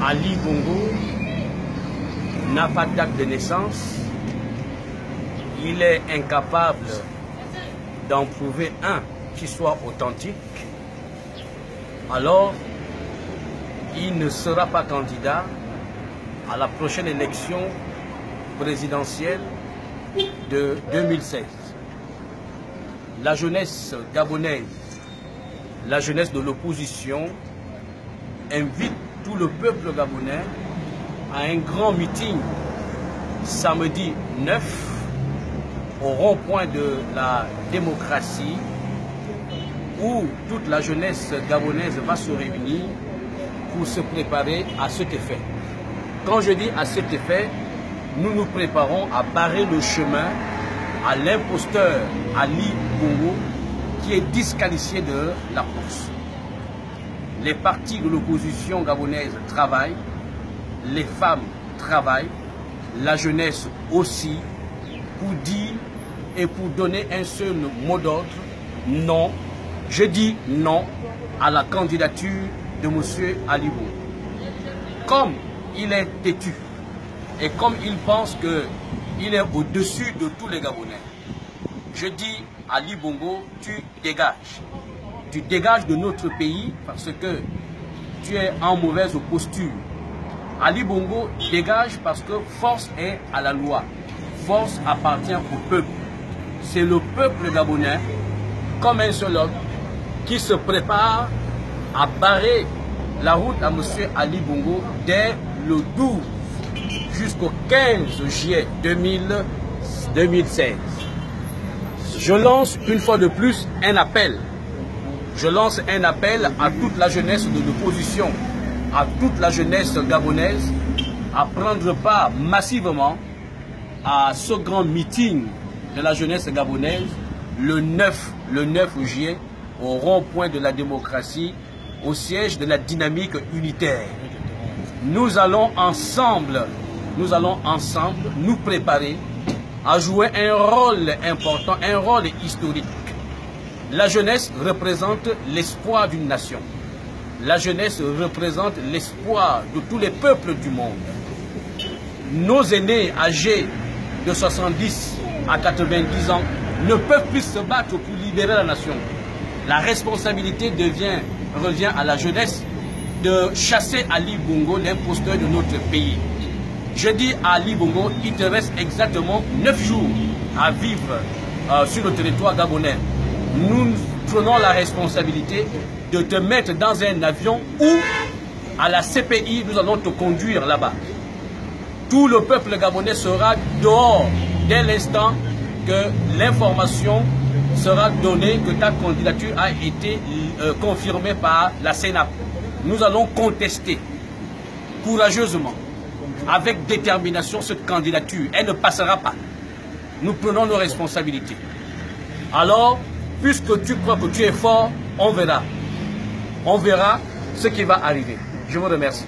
Ali Bongo n'a pas de date de naissance. Il est incapable d'en prouver un qui soit authentique. Alors, il ne sera pas candidat à la prochaine élection présidentielle de 2016. La jeunesse gabonaise, la jeunesse de l'opposition invite tout le peuple gabonais à un grand meeting samedi 9 au rond-point de la démocratie où toute la jeunesse gabonaise va se réunir pour se préparer à cet effet. Quand je dis à cet effet, nous nous préparons à barrer le chemin à l'imposteur Ali Bongo qui est disqualifié de la course. Les partis de l'opposition gabonaise travaillent, les femmes travaillent, la jeunesse aussi, pour dire et pour donner un seul mot d'ordre, non, je dis non à la candidature de M. Ali Bongo. Comme il est têtu et comme il pense qu'il est au-dessus de tous les Gabonais, je dis Ali Bongo, tu dégages. Tu dégages de notre pays parce que tu es en mauvaise posture. Ali Bongo dégage parce que force est à la loi. Force appartient au peuple. C'est le peuple gabonais, comme un seul homme, qui se prépare à barrer la route à M. Ali Bongo dès le 12 jusqu'au 15 juillet 2016. Je lance une fois de plus un appel. Je lance un appel à toute la jeunesse de l'opposition, à toute la jeunesse gabonaise, à prendre part massivement à ce grand meeting de la jeunesse gabonaise le 9 juillet au rond-point de la démocratie, au siège de la dynamique unitaire. Nous allons ensemble nous préparer à jouer un rôle important, un rôle historique. La jeunesse représente l'espoir d'une nation. La jeunesse représente l'espoir de tous les peuples du monde. Nos aînés âgés de 70 à 90 ans ne peuvent plus se battre pour libérer la nation. La responsabilité revient à la jeunesse de chasser Ali Bongo, l'imposteur de notre pays. Je dis à Ali Bongo, il te reste exactement 9 jours à vivre sur le territoire gabonais. Nous prenons la responsabilité de te mettre dans un avion ou à la CPI, nous allons te conduire là-bas. Tout le peuple gabonais sera dehors dès l'instant que l'information sera donnée que ta candidature a été confirmée par la Sénat. Nous allons contester courageusement, avec détermination, cette candidature. Elle ne passera pas. Nous prenons nos responsabilités. Alors, puisque tu crois que tu es fort, on verra. On verra ce qui va arriver. Je vous remercie.